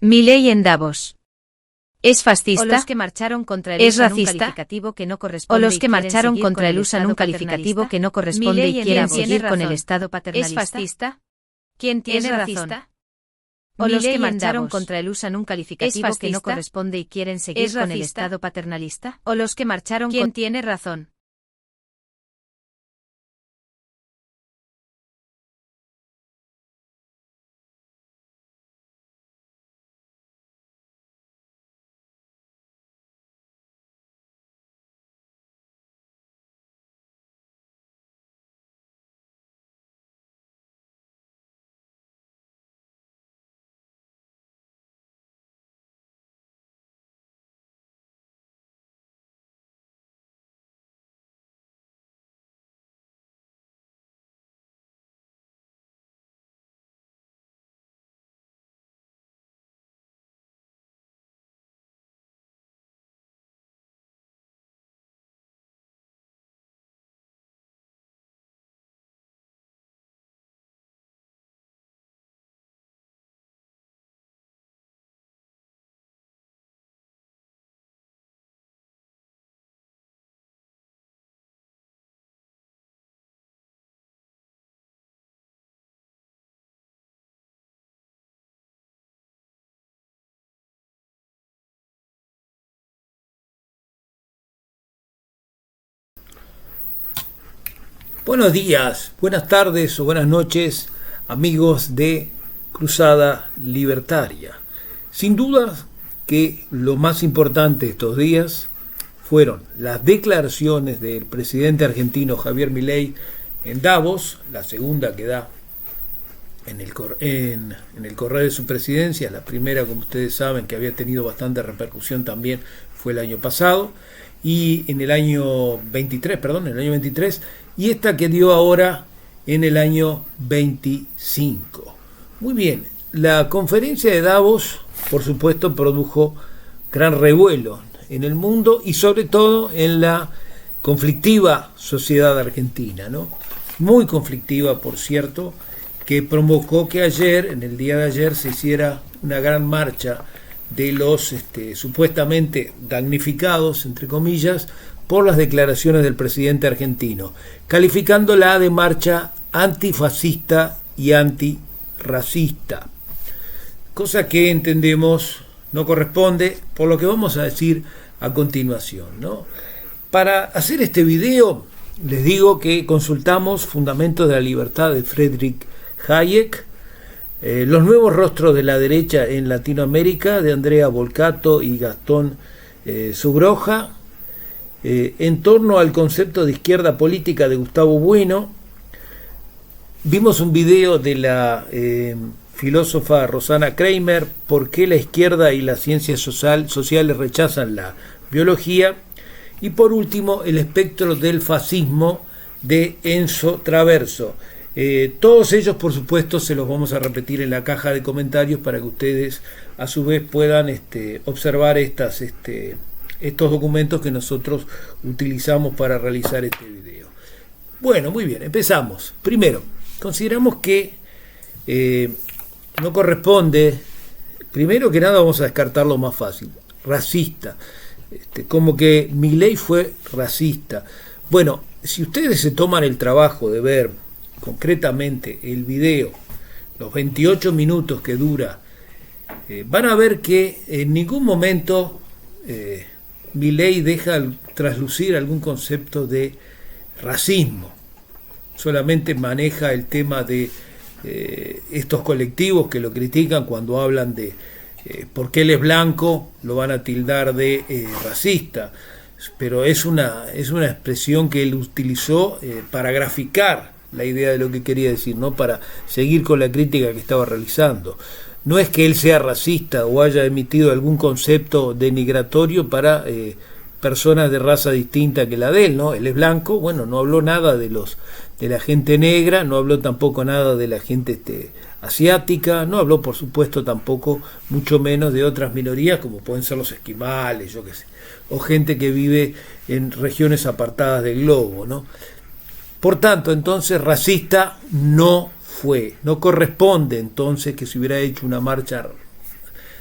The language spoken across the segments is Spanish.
Milei en Davos. ¿Es fascista? O los que marcharon contra el ¿Es usan un racista? calificativo que no O corresponde los y que quieren marcharon seguir contra con el usan un Estado calificativo paternalista. que no corresponde Milei y quieren tiene seguir con el razón. Estado ¿Es paternalista? fascista? ¿Quién tiene ¿Es razón? racista? O los Milei que en marcharon Davos. contra el usan un ¿Es calificativo que no fascista? corresponde y quieren seguir ¿Es con el racista? Estado paternalista. O los que marcharon ¿Quién tiene razón? Buenos días, buenas tardes o buenas noches, amigos de Cruzada Libertaria. Sin duda que lo más importante estos días fueron las declaraciones del presidente argentino Javier Milei en Davos, la segunda que da en el correo de su presidencia. La primera, como ustedes saben, que había tenido bastante repercusión también, fue el año pasado, y en el año 23, y esta que dio ahora en el año 25. Muy bien, la conferencia de Davos, por supuesto, produjo gran revuelo en el mundo y sobre todo en la conflictiva sociedad argentina, ¿no? Muy conflictiva, por cierto, que provocó que ayer, en el día de ayer, se hiciera una gran marcha de los supuestamente damnificados, entre comillas, por las declaraciones del presidente argentino, calificándola de marcha antifascista y antirracista, cosa que entendemos no corresponde, por lo que vamos a decir a continuación, ¿no? Para hacer este video, les digo que consultamos Fundamentos de la Libertad de Friedrich Hayek, Los nuevos rostros de la derecha en Latinoamérica, de Andrea Volcato y Gastón Subroja, en torno al concepto de izquierda política de Gustavo Bueno. Vimos un video de la filósofa Rosana Kramer, ¿por qué la izquierda y las ciencias sociales rechazan la biología? Y por último, el espectro del fascismo de Enzo Traverso. Todos ellos, por supuesto, se los vamos a repetir en la caja de comentarios para que ustedes a su vez puedan observar estos documentos que nosotros utilizamos para realizar este video. Bueno, muy bien, empezamos. Primero, consideramos que no corresponde, primero que nada vamos a descartar lo más fácil, racista, como que Milei fue racista. Bueno, si ustedes se toman el trabajo de ver concretamente el video, los 28 minutos que dura, van a ver que en ningún momento Milei deja traslucir algún concepto de racismo, solamente maneja el tema de estos colectivos que lo critican cuando hablan de porque él es blanco, lo van a tildar de racista, pero es una expresión que él utilizó para graficar la idea de lo que quería decir, no para seguir con la crítica que estaba realizando. No es que él sea racista o haya emitido algún concepto denigratorio para personas de raza distinta que la de él, ¿no? Él es blanco, bueno, no habló nada de la gente negra, no habló tampoco nada de la gente asiática, no habló por supuesto tampoco, mucho menos de otras minorías como pueden ser los esquimales, yo qué sé, o gente que vive en regiones apartadas del globo, ¿no? Por tanto, entonces, racista no fue, no corresponde entonces que se hubiera hecho una marcha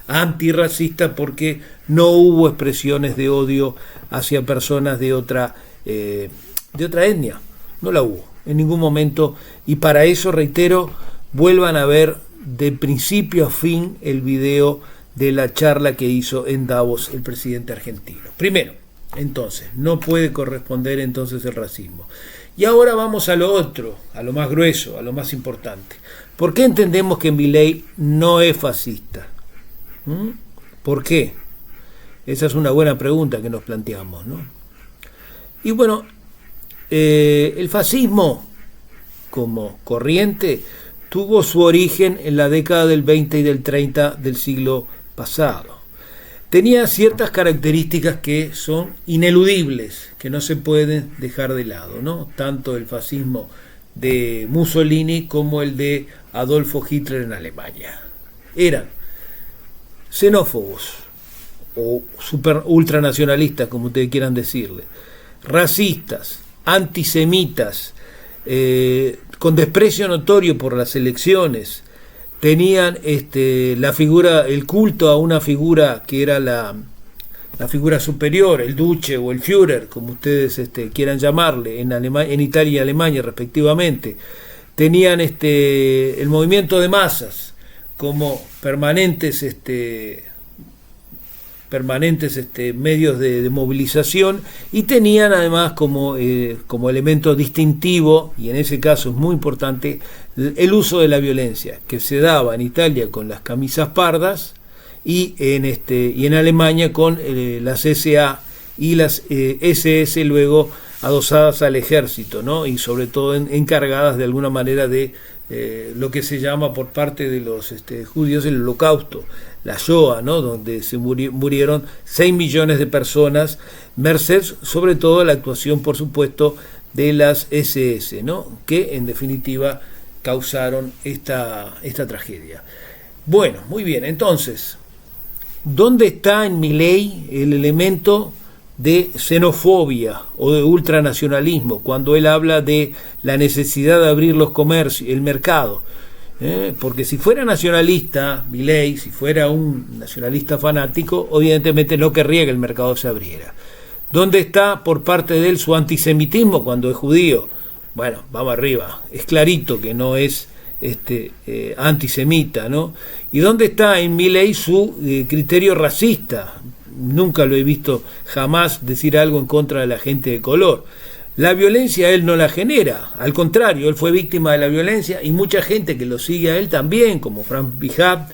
antirracista porque no hubo expresiones de odio hacia personas de otra etnia. No la hubo en ningún momento, y para eso, reitero, vuelvan a ver de principio a fin el video de la charla que hizo en Davos el presidente argentino. Primero, entonces, no puede corresponder entonces el racismo. Y ahora vamos a lo otro, a lo más grueso, a lo más importante. ¿Por qué entendemos que Milei no es fascista? ¿Por qué? Esa es una buena pregunta que nos planteamos, ¿no? Y bueno, el fascismo como corriente tuvo su origen en la década del 20 y del 30 del siglo pasado. Tenía ciertas características que son ineludibles, que no se pueden dejar de lado, ¿no? Tanto el fascismo de Mussolini como el de Adolfo Hitler en Alemania. Eran xenófobos o super ultranacionalistas, como ustedes quieran decirle, racistas, antisemitas, con desprecio notorio por las elecciones. Tenían la figura, el culto a una figura que era la figura superior, el duce o el Führer, como ustedes quieran llamarle, en Italia y Alemania respectivamente. Tenían el movimiento de masas como permanentes medios de movilización, y tenían además como elemento distintivo, y en ese caso es muy importante, el uso de la violencia, que se daba en Italia con las camisas pardas y en Alemania con las SA y las SS, luego adosadas al ejército, ¿no? Y sobre todo encargadas de alguna manera de lo que se llama por parte de los judíos el holocausto, la Shoah, ¿no? Donde se murieron 6 millones de personas, merced sobre todo a la actuación, por supuesto, de las SS, ¿no? Que en definitiva causaron esta tragedia. Bueno, muy bien, entonces, ¿dónde está en Milei el elemento de xenofobia o de ultranacionalismo cuando él habla de la necesidad de abrir los comercios, el mercado? Porque si fuera nacionalista, Milei, si fuera un nacionalista fanático, evidentemente no querría que el mercado se abriera. ¿Dónde está por parte de él su antisemitismo cuando es judío? Bueno, vamos arriba, es clarito que no es antisemita, ¿no? ¿Y dónde está en Milei su criterio racista? Nunca lo he visto jamás decir algo en contra de la gente de color. La violencia él no la genera, al contrario, él fue víctima de la violencia, y mucha gente que lo sigue a él también, como Frank Fihab,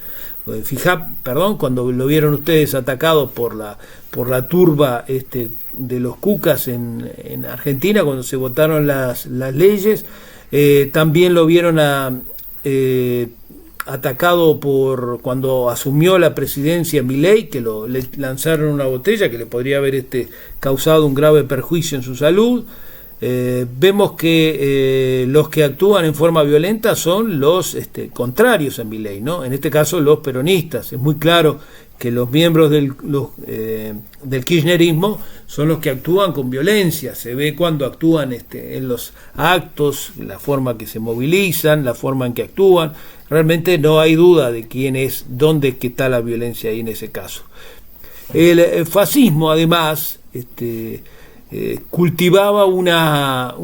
cuando lo vieron ustedes atacado por la turba de los cucas en Argentina, cuando se votaron las leyes, también lo vieron atacado cuando asumió la presidencia Milei, que le lanzaron una botella que le podría haber causado un grave perjuicio en su salud. Vemos que los que actúan en forma violenta son los contrarios a Milei, ¿no? En este caso los peronistas. Es muy claro que los miembros del kirchnerismo son los que actúan con violencia. Se ve cuando actúan en los actos, la forma que se movilizan, la forma en que actúan. Realmente no hay duda de dónde es que está la violencia ahí en ese caso. El fascismo, además, cultivaba una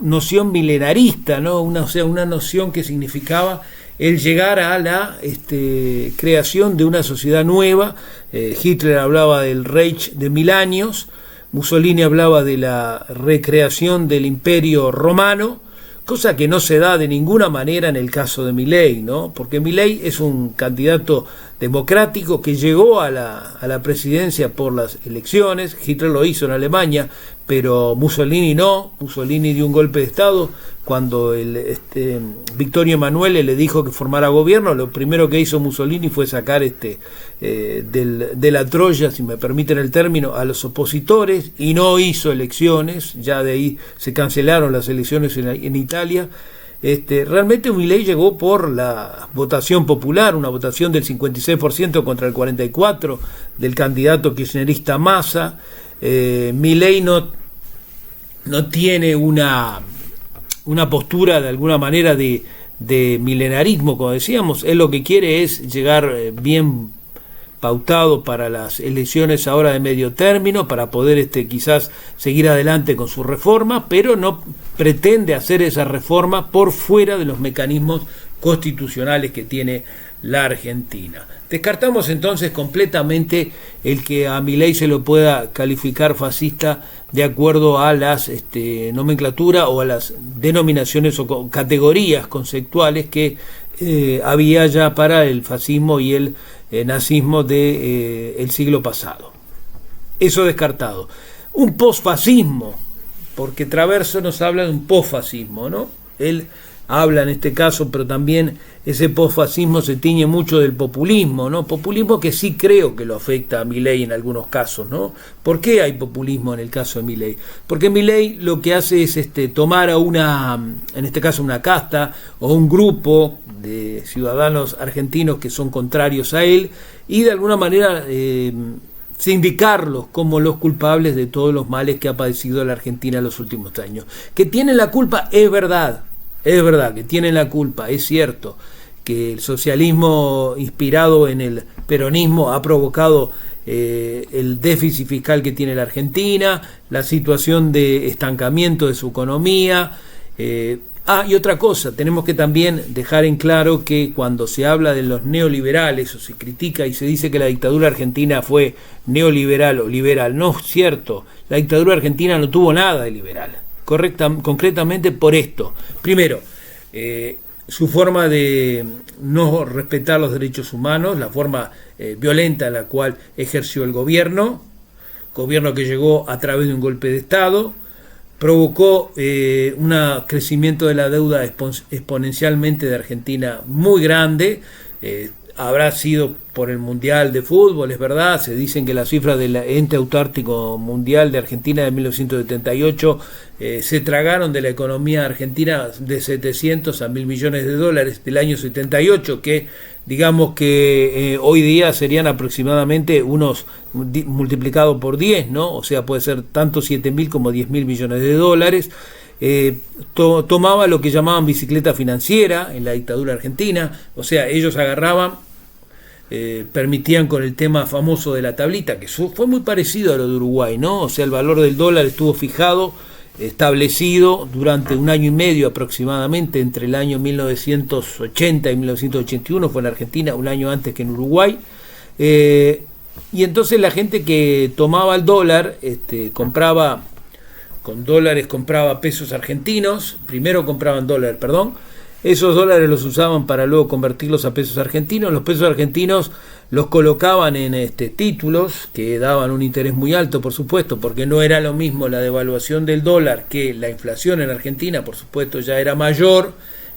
noción milenarista, ¿no? Una noción que significaba el llegar a la creación de una sociedad nueva. Hitler hablaba del Reich de 1000 años, Mussolini hablaba de la recreación del Imperio Romano, cosa que no se da de ninguna manera en el caso de Milei, ¿no? Porque Milei es un candidato democrático que llegó a la presidencia por las elecciones. Hitler lo hizo en Alemania, pero Mussolini no. Mussolini dio un golpe de Estado cuando Vittorio Emanuele le dijo que formara gobierno. Lo primero que hizo Mussolini fue sacar de la Troya, si me permiten el término, a los opositores, y no hizo elecciones. Ya de ahí se cancelaron las elecciones en Italia. Realmente Milei llegó por la votación popular, una votación del 56% contra el 44% del candidato kirchnerista Massa. Milei no tiene una postura de alguna manera de milenarismo, como decíamos. Él lo que quiere es llegar bien pautado para las elecciones ahora de medio término, para poder quizás seguir adelante con su reforma, pero no pretende hacer esa reforma por fuera de los mecanismos constitucionales que tiene la Argentina. Descartamos entonces completamente el que a Milei se lo pueda calificar fascista de acuerdo a las nomenclatura o a las denominaciones o categorías conceptuales que había ya para el fascismo y el nazismo el siglo pasado. Eso descartado. Un posfascismo, porque Traverso nos habla de un posfascismo, ¿no? Él habla en este caso, pero también ese posfascismo se tiñe mucho del populismo, ¿no? Populismo que sí creo que lo afecta a Milei en algunos casos, ¿no? ¿Por qué hay populismo en el caso de Milei? Porque Milei lo que hace es tomar a en este caso una casta o un grupo de ciudadanos argentinos que son contrarios a él y de alguna manera sindicarlos como los culpables de todos los males que ha padecido la Argentina en los últimos años. Que tienen la culpa, es verdad que tienen la culpa, es cierto que el socialismo inspirado en el peronismo ha provocado el déficit fiscal que tiene la Argentina, la situación de estancamiento de su economía. Y otra cosa, tenemos que también dejar en claro que cuando se habla de los neoliberales o se critica y se dice que la dictadura argentina fue neoliberal o liberal, no es cierto, la dictadura argentina no tuvo nada de liberal. Concretamente por esto. Primero, su forma de no respetar los derechos humanos, la forma violenta en la cual ejerció el gobierno que llegó a través de un golpe de Estado, provocó un crecimiento de la deuda exponencialmente de Argentina muy grande. Habrá sido por el Mundial de Fútbol, es verdad, se dicen que las cifras del ente autárquico mundial de Argentina de 1978 se tragaron de la economía argentina de 700 a 1.000 millones de dólares del año 78, que digamos que hoy día serían aproximadamente unos multiplicado por 10, ¿no? O sea, puede ser tanto 7.000 como 10.000 millones de dólares. Tomaba lo que llamaban bicicleta financiera en la dictadura argentina, o sea, ellos agarraban, permitían con el tema famoso de la tablita, que fue muy parecido a lo de Uruguay, ¿no? O sea, el valor del dólar estuvo fijado, establecido durante un año y medio aproximadamente, entre el año 1980 y 1981, fue en Argentina, un año antes que en Uruguay, y entonces la gente que tomaba el dólar, compraba con dólares, compraba pesos argentinos, primero compraban dólares, esos dólares los usaban para luego convertirlos a pesos argentinos, los pesos argentinos los colocaban en títulos que daban un interés muy alto, por supuesto, porque no era lo mismo la devaluación del dólar que la inflación en Argentina, por supuesto, ya era mayor,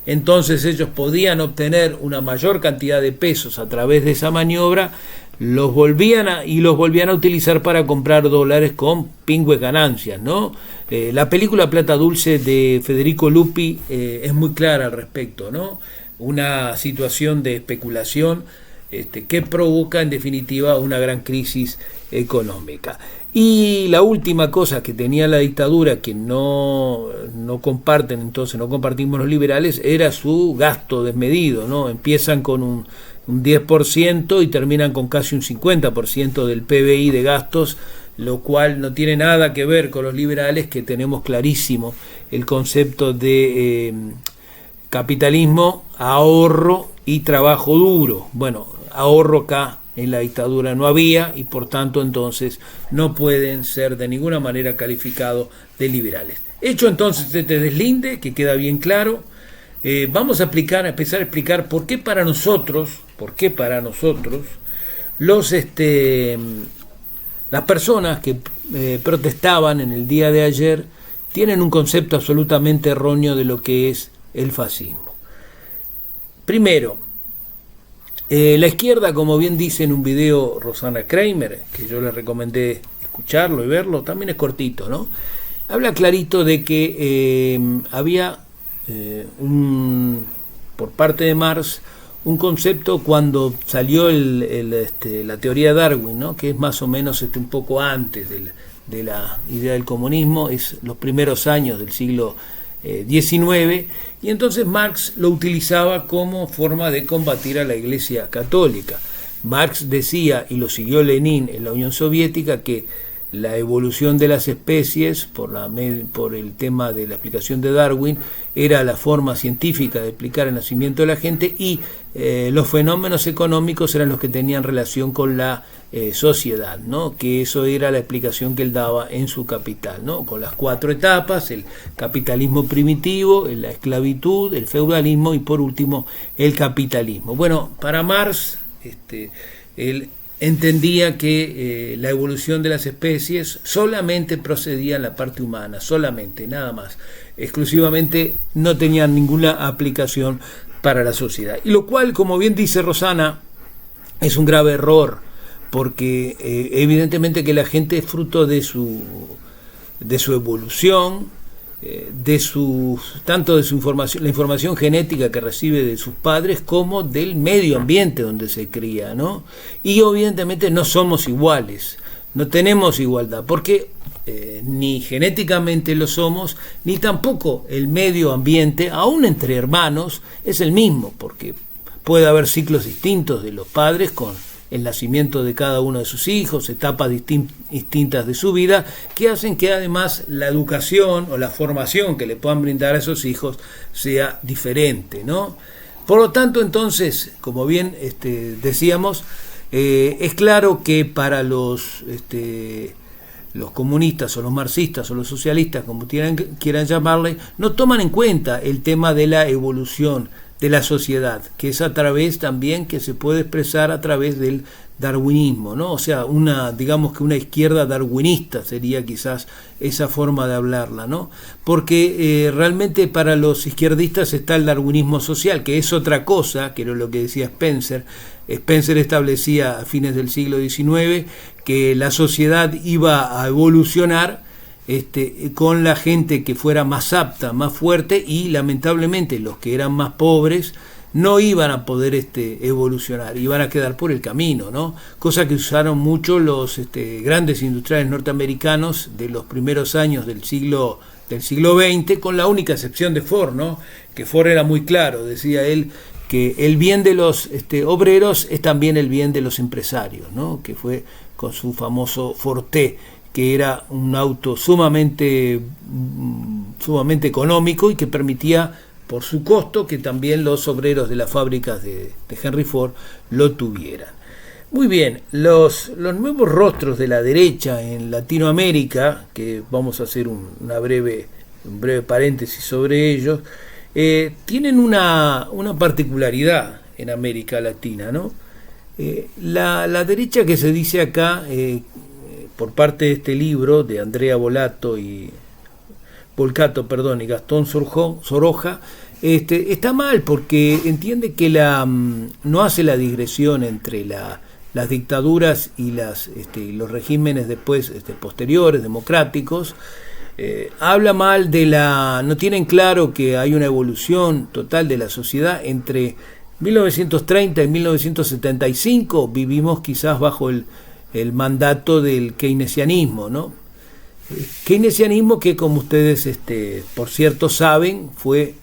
entonces ellos podían obtener una mayor cantidad de pesos a través de esa maniobra, los volvían a utilizar para comprar dólares con pingües ganancias, ¿no? La película Plata Dulce de Federico Lupi es muy clara al respecto, ¿no? Una situación de especulación que provoca en definitiva una gran crisis económica. Y la última cosa que tenía la dictadura, que no compartimos los liberales, era su gasto desmedido, ¿no? Empiezan con un 10% y terminan con casi un 50% del PBI de gastos, lo cual no tiene nada que ver con los liberales, que tenemos clarísimo el concepto de capitalismo, ahorro y trabajo duro. Bueno, ahorro acá en la dictadura no había y por tanto entonces no pueden ser de ninguna manera calificados de liberales. Hecho entonces este deslinde, que queda bien claro, vamos a empezar a explicar por qué para nosotros las personas que protestaban en el día de ayer tienen un concepto absolutamente erróneo de lo que es el fascismo. Primero, la izquierda, como bien dice en un video Rosana Kramer, que yo les recomendé escucharlo y verlo, también es cortito, ¿no? Habla clarito de que había por parte de Marx un concepto cuando salió la teoría de Darwin, ¿no? Que es más o menos un poco antes de la idea del comunismo, es los primeros años del siglo XIX, y entonces Marx lo utilizaba como forma de combatir a la Iglesia Católica. Marx decía, y lo siguió Lenin en la Unión Soviética, que la evolución de las especies, por el tema de la explicación de Darwin, era la forma científica de explicar el nacimiento de la gente, y los fenómenos económicos eran los que tenían relación con la sociedad, ¿no? Que eso era la explicación que él daba en su Capital, ¿no? Con las 4 etapas: el capitalismo primitivo, la esclavitud, el feudalismo y por último el capitalismo. Bueno, para Marx, él entendía que la evolución de las especies solamente procedía en la parte humana, solamente, nada más, exclusivamente, no tenían ninguna aplicación para la sociedad. Y lo cual, como bien dice Rosana, es un grave error, porque evidentemente que la gente es fruto de su evolución, tanto de su información, la información genética que recibe de sus padres, como del medio ambiente donde se cría, ¿no? Y evidentemente no somos iguales, no tenemos igualdad, porque ni genéticamente lo somos, ni tampoco el medio ambiente, aún entre hermanos, es el mismo, porque puede haber ciclos distintos de los padres con el nacimiento de cada uno de sus hijos, etapas distintas de su vida, que hacen que además la educación o la formación que le puedan brindar a esos hijos sea diferente, ¿no? Por lo tanto, entonces, como bien decíamos, es claro que para los comunistas o los marxistas o los socialistas, como quieran llamarle, no toman en cuenta el tema de la evolución de la sociedad, que es a través también que se puede expresar a través del darwinismo, ¿no? O sea, digamos que una izquierda darwinista sería quizás esa forma de hablarla, ¿no? Porque realmente para los izquierdistas está el darwinismo social, que es otra cosa, que era lo que decía Spencer. Spencer establecía a fines del siglo XIX que la sociedad iba a evolucionar con la gente que fuera más apta, más fuerte, y lamentablemente los que eran más pobres no iban a poder evolucionar, iban a quedar por el camino, ¿no? Cosa que usaron mucho los grandes industriales norteamericanos de los primeros años del siglo XX, con la única excepción de Ford, ¿no? Que Ford era muy claro, decía él, que el bien de los obreros es también el bien de los empresarios, ¿no? Que fue con su famoso Forte, que era un auto sumamente económico y que permitía, por su costo, que también los obreros de las fábricas de Henry Ford lo tuvieran. Muy bien, los nuevos rostros de la derecha en Latinoamérica, que vamos a hacer un breve paréntesis sobre ellos, tienen una particularidad en América Latina, ¿no? La derecha que se dice acá, por parte de este libro de Andrea Volcato y Gastón Soroja, está mal, porque entiende que no hace la digresión entre las dictaduras y los regímenes después posteriores, democráticos. Habla mal no tienen claro que hay una evolución total de la sociedad entre 1930 y 1975. Vivimos quizás bajo el mandato del keynesianismo, ¿no? Keynesianismo que, como ustedes por cierto saben, fue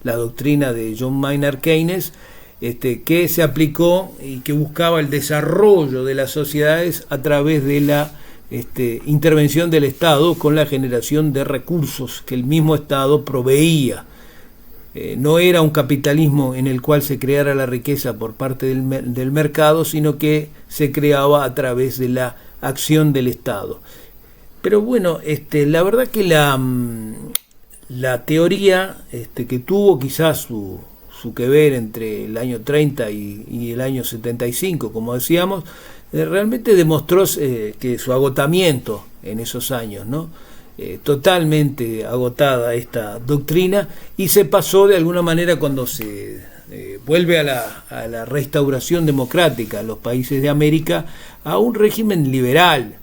la doctrina de John Maynard Keynes, que se aplicó y que buscaba el desarrollo de las sociedades a través de la intervención del Estado con la generación de recursos que el mismo Estado proveía. No era un capitalismo en el cual se creara la riqueza por parte del mercado, sino que se creaba a través de la acción del Estado. Pero bueno, la verdad que la teoría que tuvo quizás su que ver entre el año 30 y el año 75, como decíamos, realmente demostró que su agotamiento en esos años, ¿no? Totalmente agotada esta doctrina, y se pasó de alguna manera, cuando se vuelve a la restauración democrática en los países de América, a un régimen liberal,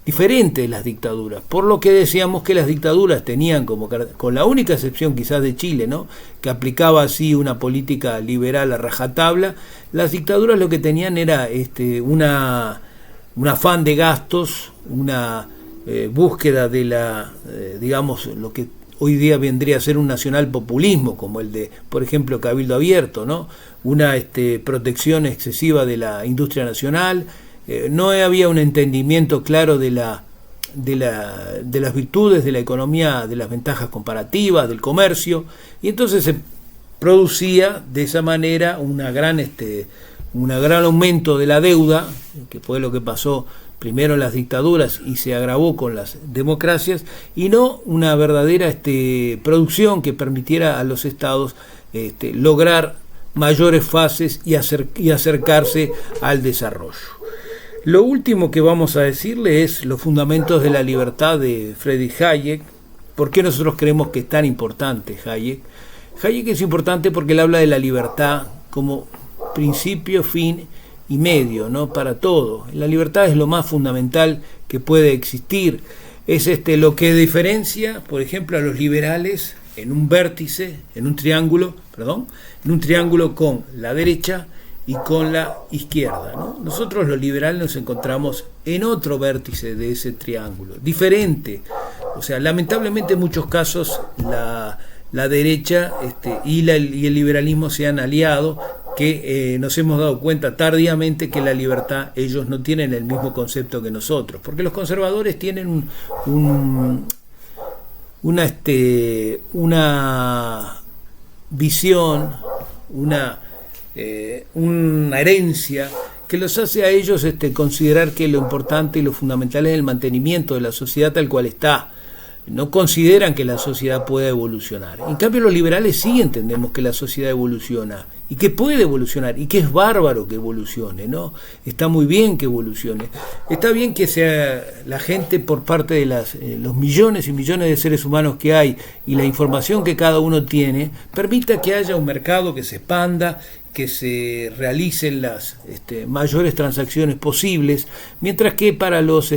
diferente de las dictaduras, por lo que decíamos que las dictaduras tenían, con la única excepción quizás de Chile, ¿no?, que aplicaba así una política liberal a rajatabla. Las dictaduras lo que tenían era un afán de gastos, una búsqueda de digamos, lo que hoy día vendría a ser un nacionalpopulismo, como el de, por ejemplo, Cabildo Abierto, ¿no? Una protección excesiva de la industria nacional, no había un entendimiento claro de las virtudes de la economía, de las ventajas comparativas, del comercio, y entonces se producía de esa manera un gran aumento de la deuda, que fue lo que pasó primero en las dictaduras y se agravó con las democracias, y no una verdadera producción que permitiera a los estados lograr mayores fases y acercarse al desarrollo. Lo último que vamos a decirle es los fundamentos de la libertad de Friedrich Hayek. ¿Por qué nosotros creemos que es tan importante Hayek? Hayek es importante porque él habla de la libertad como principio, fin y medio, ¿no? Para todo. La libertad es lo más fundamental que puede existir. Es lo que diferencia, por ejemplo, a los liberales en un triángulo con la derecha y con la izquierda, ¿no? Nosotros los liberales nos encontramos en otro vértice de ese triángulo, diferente. O sea, lamentablemente en muchos casos la derecha y el liberalismo se han aliado, que nos hemos dado cuenta tardíamente que la libertad ellos no tienen el mismo concepto que nosotros, porque los conservadores tienen una visión, una herencia que los hace a ellos considerar que lo importante y lo fundamental es el mantenimiento de la sociedad tal cual está. No consideran que la sociedad pueda evolucionar. En cambio, los liberales sí entendemos que la sociedad evoluciona y que puede evolucionar y que es bárbaro que evolucione, ¿no? Está muy bien que evolucione. Está bien que sea la gente, por parte de los millones y millones de seres humanos que hay y la información que cada uno tiene, permita que haya un mercado que se expanda, que se realicen las mayores transacciones posibles, mientras que para los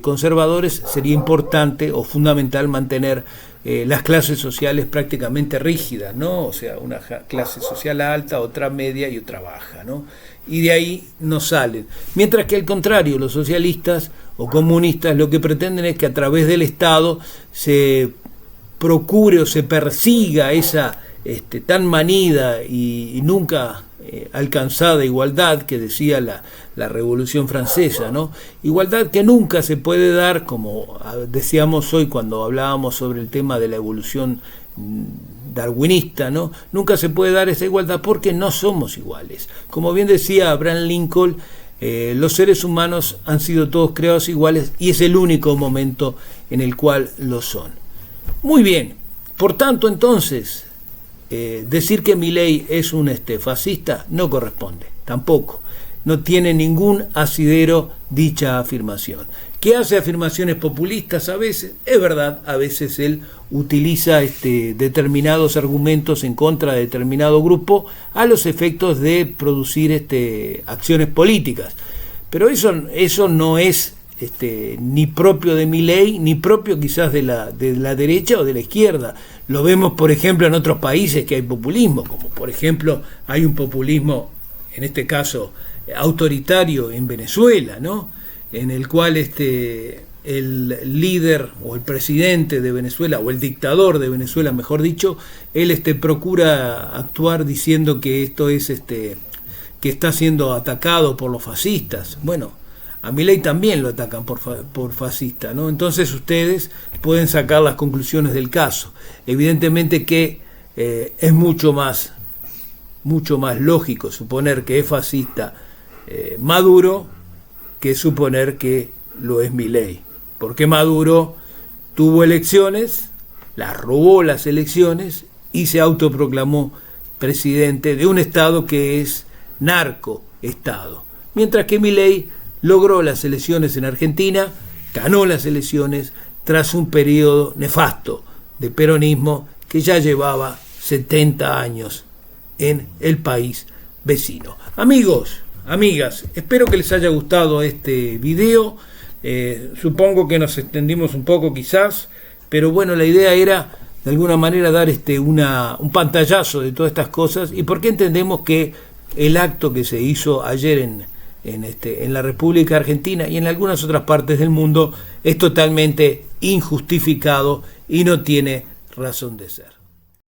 conservadores sería importante o fundamental mantener las clases sociales prácticamente rígidas, ¿no? O sea, una clase social alta, otra media y otra baja, ¿no? Y de ahí no salen. Mientras que al contrario, los socialistas o comunistas lo que pretenden es que a través del Estado se procure o se persiga esa tan manida y nunca alcanzada igualdad que decía la Revolución Francesa, ¿no? Igualdad que nunca se puede dar, como decíamos hoy cuando hablábamos sobre el tema de la evolución darwinista, ¿no? Nunca se puede dar esa igualdad porque no somos iguales. Como bien decía Abraham Lincoln, los seres humanos han sido todos creados iguales y es el único momento en el cual lo son. Muy bien, por tanto entonces, decir que Milei es un fascista no corresponde, tampoco. No tiene ningún asidero dicha afirmación. ¿Que hace afirmaciones populistas a veces? Es verdad, a veces él utiliza determinados argumentos en contra de determinado grupo a los efectos de producir acciones políticas. Pero eso no es ni propio de Milei, ni propio quizás de la derecha o de la izquierda. Lo vemos, por ejemplo, en otros países que hay populismo, como por ejemplo hay un populismo, en este caso autoritario en Venezuela, ¿no? En el cual el líder o el presidente de Venezuela, o el dictador de Venezuela, mejor dicho, él procura actuar diciendo que esto es que está siendo atacado por los fascistas. Bueno, a Milei también lo atacan por fascista, ¿no? Entonces ustedes pueden sacar las conclusiones del caso. Evidentemente que es mucho más lógico suponer que es fascista Maduro que suponer que lo es Milei, porque Maduro tuvo elecciones, robó las elecciones y se autoproclamó presidente de un estado que es narcoestado, mientras que Milei logró las elecciones en Argentina, ganó las elecciones tras un periodo nefasto de peronismo que ya llevaba 70 años en el país vecino. Amigos, amigas, espero que les haya gustado este video. Supongo que nos extendimos un poco quizás, pero bueno, la idea era de alguna manera dar un pantallazo de todas estas cosas y por qué entendemos que el acto que se hizo ayer en la República Argentina y en algunas otras partes del mundo es totalmente injustificado y no tiene razón de ser.